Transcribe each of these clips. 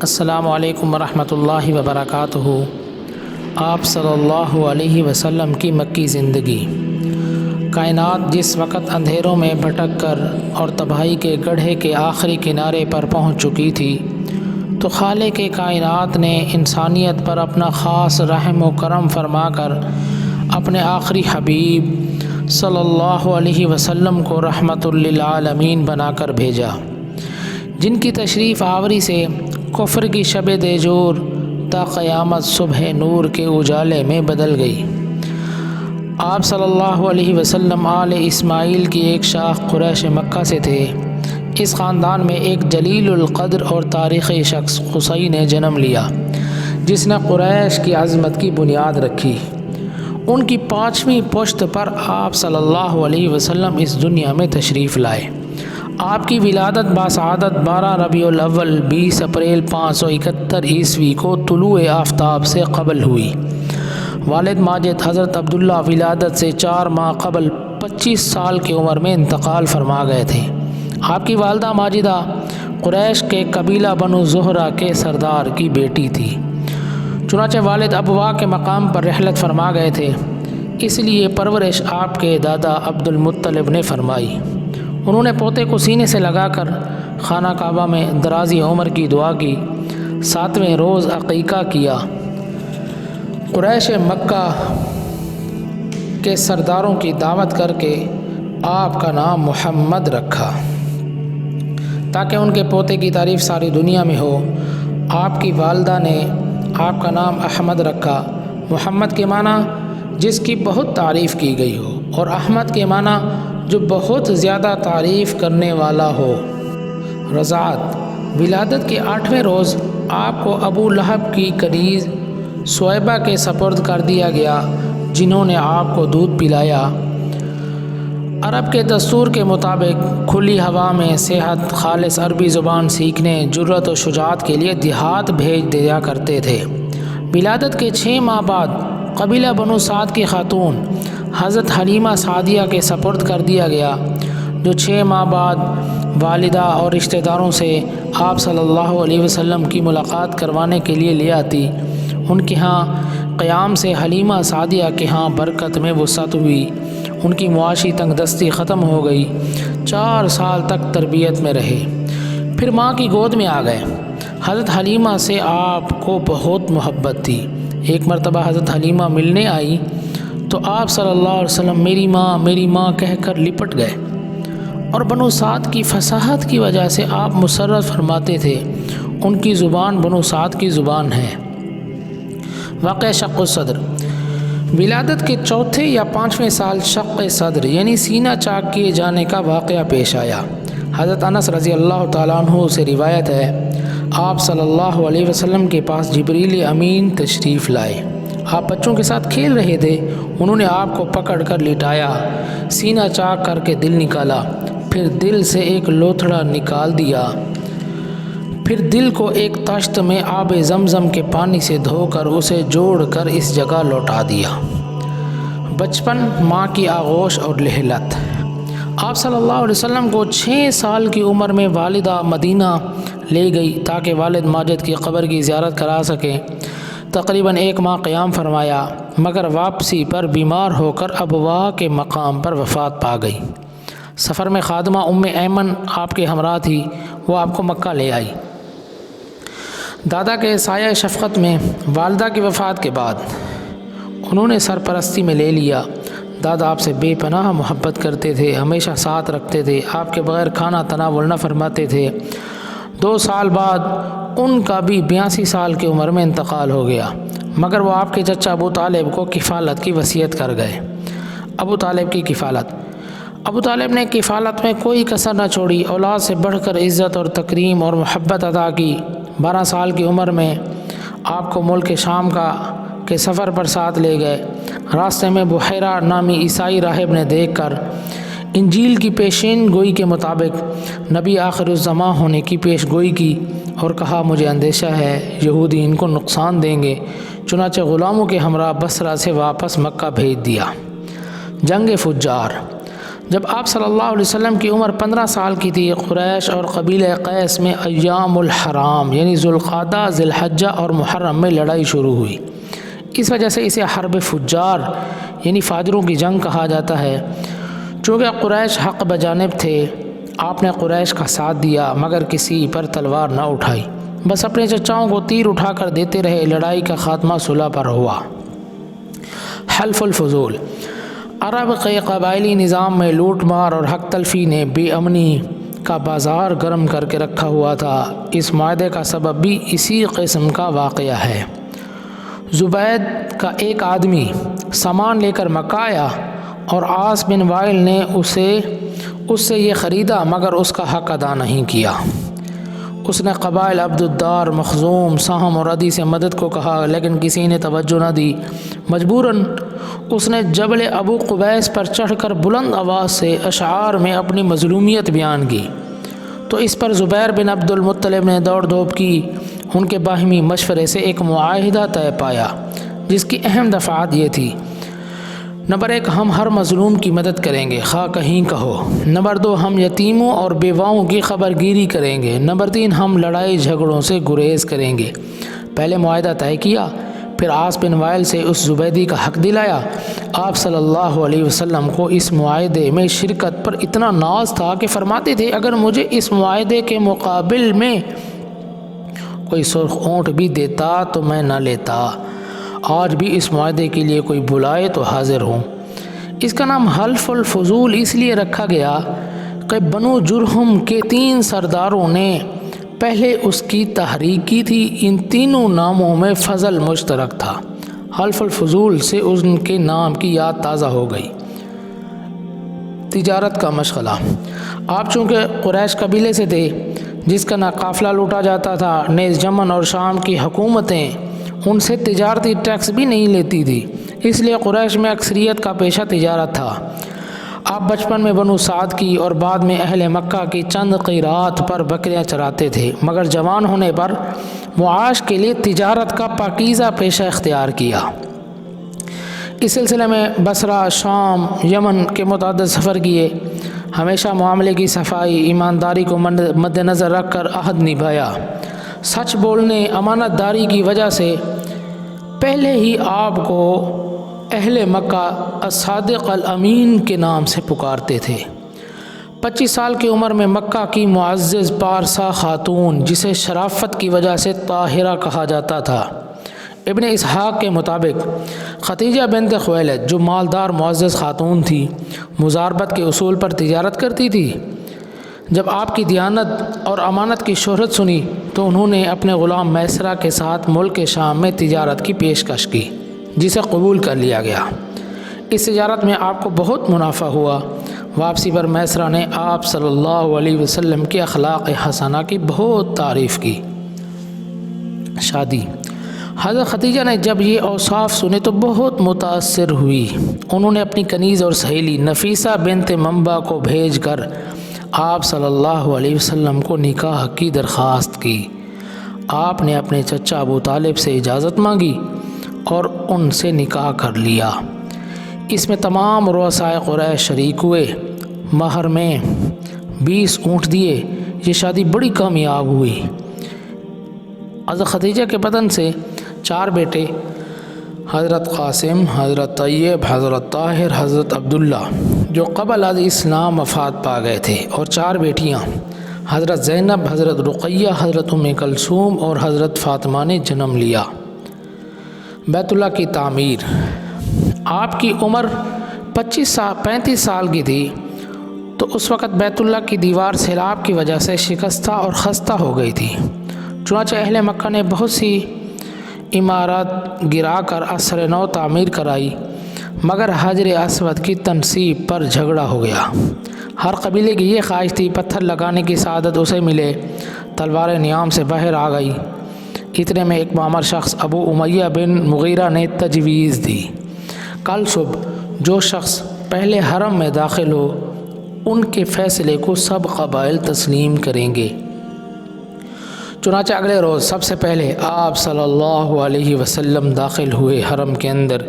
السلام علیکم ورحمۃ اللہ وبرکاتہ۔ آپ صلی اللہ علیہ وسلم کی مکی زندگی۔ کائنات جس وقت اندھیروں میں بھٹک کر اور تباہی کے گڑھے کے آخری کنارے پر پہنچ چکی تھی، تو خالق کائنات نے انسانیت پر اپنا خاص رحم و کرم فرما کر اپنے آخری حبیب صلی اللہ علیہ وسلم کو رحمت للعالمین بنا کر بھیجا، جن کی تشریف آوری سے کفر کی شب دیجور تا قیامت صبح نور کے اجالے میں بدل گئی۔ آپ صلی اللہ علیہ وسلم آل اسماعیل کی ایک شاخ قریش مکہ سے تھے۔ اس خاندان میں ایک جلیل القدر اور تاریخی شخص قصی نے جنم لیا، جس نے قریش کی عظمت کی بنیاد رکھی۔ ان کی 5ویں پشت پر آپ صلی اللہ علیہ وسلم اس دنیا میں تشریف لائے۔ آپ کی ولادت باسعادت 12 ربیع الاول 20 اپریل 571 عیسوی کو طلوع آفتاب سے قبل ہوئی۔ والد ماجد حضرت عبداللہ ولادت سے 4 ماہ قبل 25 سال کی عمر میں انتقال فرما گئے تھے۔ آپ کی والدہ ماجدہ قریش کے قبیلہ بنو زہرہ کے سردار کی بیٹی تھی، چنانچہ والد ابوا کے مقام پر رحلت فرما گئے تھے، اس لیے پرورش آپ کے دادا عبد المطلب نے فرمائی۔ انہوں نے پوتے کو سینے سے لگا کر خانہ کعبہ میں درازی عمر کی دعا کی۔ 7ویں روز عقیقہ کیا۔ قریش مکہ کے سرداروں کی دعوت کر کے آپ کا نام محمد رکھا، تاکہ ان کے پوتے کی تعریف ساری دنیا میں ہو۔ آپ کی والدہ نے آپ کا نام احمد رکھا۔ محمد کے معنی جس کی بہت تعریف کی گئی ہو، اور احمد کے معنی جو بہت زیادہ تعریف کرنے والا ہو۔ رضاعت۔ ولادت کے 8ویں روز آپ کو ابو لہب کی کنیز سویبہ کے سپرد کر دیا گیا، جنہوں نے آپ کو دودھ پلایا۔ عرب کے دستور کے مطابق کھلی ہوا میں صحت خالص عربی زبان سیکھنے، جرأت و شجاعت کے لیے دیہات بھیج دیا کرتے تھے۔ ولادت کے 6 ماہ بعد قبیلہ بنو سعد کی خاتون حضرت حلیمہ سعدیہ کے سپرد کر دیا گیا، جو 6 ماہ بعد والدہ اور رشتہ داروں سے آپ صلی اللہ علیہ وسلم کی ملاقات کروانے کے لیے لے آتی۔ ان کے ہاں قیام سے حلیمہ سعدیہ کے ہاں برکت میں وسعت ہوئی، ان کی معاشی تنگ دستی ختم ہو گئی۔ 4 سال تک تربیت میں رہے، پھر ماں کی گود میں آ گئے۔ حضرت حلیمہ سے آپ کو بہت محبت تھی۔ ایک مرتبہ حضرت حلیمہ ملنے آئی تو آپ صلی اللہ علیہ وسلم میری ماں کہہ کر لپٹ گئے، اور بنو سعد کی فصاحت کی وجہ سے آپ مسرت فرماتے تھے، ان کی زبان بنو سعد کی زبان ہے۔ واقعہ شق الصدر۔ ولادت کے 4 یا 5ویں سال شق صدر یعنی سینہ چاک کیے جانے کا واقعہ پیش آیا۔ حضرت انس رضی اللہ تعالیٰ عنہ سے روایت ہے، آپ صلی اللہ علیہ وسلم کے پاس جبریل امین تشریف لائے۔ آپ بچوں کے ساتھ کھیل رہے تھے، انہوں نے آپ کو پکڑ کر لٹایا، سینہ چاک کر کے دل نکالا، پھر دل سے ایک لوتھڑا نکال دیا، پھر دل کو ایک طشت میں آب زمزم کے پانی سے دھو کر اسے جوڑ کر اس جگہ لوٹا دیا۔ بچپن، ماں کی آغوش اور لہلت۔ آپ صلی اللہ علیہ وسلم کو 6 سال کی عمر میں والدہ مدینہ لے گئی تاکہ والد ماجد کی قبر کی زیارت کرا سکیں۔ تقریباً 1 ماہ قیام فرمایا، مگر واپسی پر بیمار ہو کر ابوا کے مقام پر وفات پا گئی۔ سفر میں خادمہ ایمن آپ کے ہمراہ تھی، وہ آپ کو مکہ لے آئی۔ دادا کے سایہ شفقت میں والدہ کی وفات کے بعد انہوں نے سرپرستی میں لے لیا۔ دادا آپ سے بے پناہ محبت کرتے تھے، ہمیشہ ساتھ رکھتے تھے، آپ کے بغیر کھانا تناول نہ فرماتے تھے۔ 2 سال بعد ان کا بھی 82 سال کی عمر میں انتقال ہو گیا، مگر وہ آپ کے چچا ابو طالب کو کفالت کی وصیت کر گئے۔ ابو طالب کی کفالت۔ ابو طالب نے کفالت میں کوئی کسر نہ چھوڑی، اولاد سے بڑھ کر عزت اور تکریم اور محبت عطا کی۔ 12 سال کی عمر میں آپ کو ملک شام کے سفر پر ساتھ لے گئے۔ راستے میں بحیرہ نامی عیسائی راہب نے دیکھ کر انجیل کی پیشین گوئی کے مطابق نبی آخر الزماں ہونے کی پیش گوئی کی، اور کہا مجھے اندیشہ ہے یہودی ان کو نقصان دیں گے، چنانچہ غلاموں کے ہمراہ بصرہ سے واپس مکہ بھیج دیا۔ جنگ فجار۔ جب آپ صلی اللہ علیہ وسلم کی عمر 15 سال کی تھی، قریش اور قبیلہ قیس میں ایام الحرام یعنی ذوالقعدہ، ذی الحجہ اور محرم میں لڑائی شروع ہوئی۔ اس وجہ سے اسے حرب فجار یعنی فاجروں کی جنگ کہا جاتا ہے۔ چونکہ قریش حق بجانب تھے، آپ نے قریش کا ساتھ دیا مگر کسی پر تلوار نہ اٹھائی، بس اپنے چچاؤں کو تیر اٹھا کر دیتے رہے۔ لڑائی کا خاتمہ صلح پر ہوا۔ حلف الفضول، عرب کے قبائلی نظام میں لوٹ مار اور حق تلفی نے بے امنی کا بازار گرم کر کے رکھا ہوا تھا۔ اس معاہدے کا سبب بھی اسی قسم کا واقعہ ہے۔ زبید کا ایک آدمی سامان لے کر مکہ آیا اور عاص بن وائل نے اس سے یہ خریدا مگر اس کا حق ادا نہیں کیا۔ اس نے قبائل عبد الدار، مخزوم، سہم اور عدی سے مدد کو کہا لیکن کسی نے توجہ نہ دی۔ مجبوراً اس نے جبل ابو قبیس پر چڑھ کر بلند آواز سے اشعار میں اپنی مظلومیت بیان کی، تو اس پر زبیر بن عبد المطلب نے دوڑ دھوپ کی۔ ان کے باہمی مشورے سے ایک معاہدہ طے پایا جس کی اہم دفعات یہ تھی: نمبر 1، ہم ہر مظلوم کی مدد کریں گے خواہ کہیں کا ہو۔ نمبر 2، ہم یتیموں اور بیواؤں کی خبر گیری کریں گے۔ نمبر 3، ہم لڑائی جھگڑوں سے گریز کریں گے۔ پہلے معاہدہ طے کیا، پھر عاص بن وائل سے اس زبیدی کا حق دلایا۔ آپ صلی اللہ علیہ وسلم کو اس معاہدے میں شرکت پر اتنا ناز تھا کہ فرماتے تھے اگر مجھے اس معاہدے کے مقابل میں کوئی سرخ اونٹ بھی دیتا تو میں نہ لیتا۔ آج بھی اس معاہدے کے لیے کوئی بلائے تو حاضر ہوں۔ اس کا نام حلف الفضول اس لیے رکھا گیا کہ بنو جرہم کے 3 سرداروں نے پہلے اس کی تحریک کی تھی۔ ان تینوں ناموں میں فضل مشترک تھا۔ حلف الفضول سے ان کے نام کی یاد تازہ ہو گئی۔ تجارت کا مشغلہ، آپ چونکہ قریش قبیلے سے تھے جس کا نہ قافلہ لوٹا جاتا تھا، نیز یمن اور شام کی حکومتیں ان سے تجارتی ٹیکس بھی نہیں لیتی تھی، اس لیے قریش میں اکثریت کا پیشہ تجارت تھا۔ آپ بچپن میں بنو سعد کی اور بعد میں اہل مکہ کی چند قیرات پر بکریاں چراتے تھے، مگر جوان ہونے پر معاش کے لیے تجارت کا پاکیزہ پیشہ اختیار کیا۔ اس سلسلے میں بصرہ، شام، یمن کے متعدد سفر کیے۔ ہمیشہ معاملے کی صفائی، ایمانداری کو مد نظر رکھ کر عہد نبھایا۔ سچ بولنے، امانت داری کی وجہ سے پہلے ہی آپ کو اہل مکہ الصادق الامین کے نام سے پکارتے تھے۔ 25 سال کی عمر میں مکہ کی معزز پارسا خاتون، جسے شرافت کی وجہ سے طاہرہ کہا جاتا تھا، ابن اسحاق کے مطابق ختیجہ بنت خویلد جو مالدار معزز خاتون تھی، مزاربت کے اصول پر تجارت کرتی تھی، جب آپ کی دیانت اور امانت کی شہرت سنی تو انہوں نے اپنے غلام میسرہ کے ساتھ ملک شام میں تجارت کی پیشکش کی، جسے قبول کر لیا گیا۔ اس تجارت میں آپ کو بہت منافع ہوا۔ واپسی پر میسرہ نے آپ صلی اللہ علیہ وسلم کے اخلاق حسنہ کی بہت تعریف کی۔ شادی، حضرت ختیجہ نے جب یہ اوصاف سنے تو بہت متاثر ہوئی۔ انہوں نے اپنی کنیز اور سہیلی نفیسہ بنت منبع کو بھیج کر آپ صلی اللہ علیہ وسلم کو نکاح کی درخواست کی۔ آپ نے اپنے چچا ابو طالب سے اجازت مانگی اور ان سے نکاح کر لیا۔ اس میں تمام رؤسائے قریش شریک ہوئے۔ مہر میں 20 اونٹ دیے۔ یہ شادی بڑی کامیاب ہوئی۔ حضرت ختیجہ کے بدن سے 4 بیٹے، حضرت قاسم، حضرت طیب، حضرت طاہر، حضرت عبداللہ جو قبل از اسلام وفات پا گئے تھے، اور 4 بیٹیاں حضرت زینب، حضرت رقیہ، حضرت ام کلثوم اور حضرت فاطمہ نے جنم لیا۔ بیت اللہ کی تعمیر، آپ کی عمر 35 سال کی تھی تو اس وقت بیت اللہ کی دیوار سیلاب کی وجہ سے شکستہ اور خستہ ہو گئی تھی۔ چنانچہ اہل مکہ نے بہت سی عمارات گرا کر عصر نو تعمیر کرائی، مگر حجر اسود کی تنصیب پر جھگڑا ہو گیا۔ ہر قبیلے کی یہ خواہش تھی پتھر لگانے کی سعادت اسے ملے، تلوار نیام سے باہر آ گئی۔ اتنے میں ایک معمر شخص ابو امیہ بن مغیرہ نے تجویز دی، کل صبح جو شخص پہلے حرم میں داخل ہو ان کے فیصلے کو سب قبائل تسلیم کریں گے۔ چنانچہ اگلے روز سب سے پہلے آپ صلی اللہ علیہ وسلم داخل ہوئے حرم کے اندر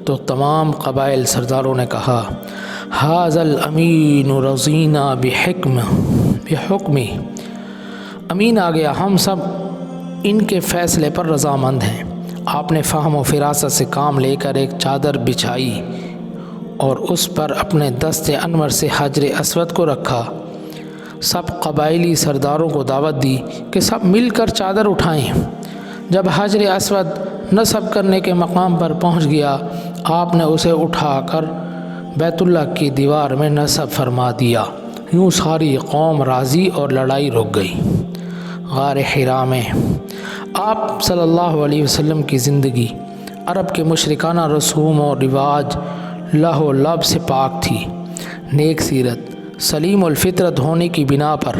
تو تمام قبائل سرداروں نے کہا حاذ الامین رضینا بحکم، امین آ گیا، ہم سب ان کے فیصلے پر رضامند ہیں۔ آپ نے فہم و فراست سے کام لے کر ایک چادر بچھائی اور اس پر اپنے دست انور سے حجر اسود کو رکھا۔ سب قبائلی سرداروں کو دعوت دی کہ سب مل کر چادر اٹھائیں۔ جب حجر اسود نصب کرنے کے مقام پر پہنچ گیا، آپ نے اسے اٹھا کر بیت اللہ کی دیوار میں نصب فرما دیا۔ یوں ساری قوم راضی اور لڑائی رک گئی۔ غار حرا میں آپ صلی اللہ علیہ وسلم کی زندگی عرب کے مشرکانہ رسوم و رواج لہو و لعب سے پاک تھی۔ نیک سیرت، سلیم الفطرت ہونے کی بنا پر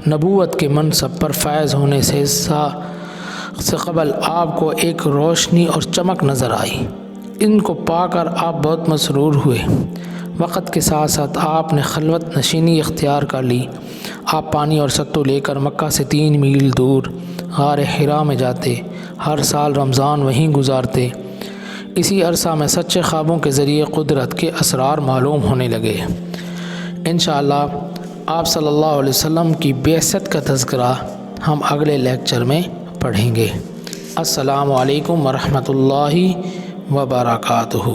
نبوت کے منصب پر فائز ہونے سے قبل آپ کو ایک روشنی اور چمک نظر آئی۔ ان کو پا کر آپ بہت مسرور ہوئے۔ وقت کے ساتھ ساتھ آپ نے خلوت نشینی اختیار کر لی۔ آپ پانی اور ستو لے کر مکہ سے 3 میل دور غار حرا میں جاتے، ہر سال رمضان وہیں گزارتے۔ اسی عرصہ میں سچے خوابوں کے ذریعے قدرت کے اسرار معلوم ہونے لگے۔ انشاءاللہ آپ صلی اللہ علیہ وسلم کی بعثت کا تذکرہ ہم اگلے لیکچر میں پڑھیں گے۔ السلام علیکم ورحمۃ اللہ وبرکاتہ۔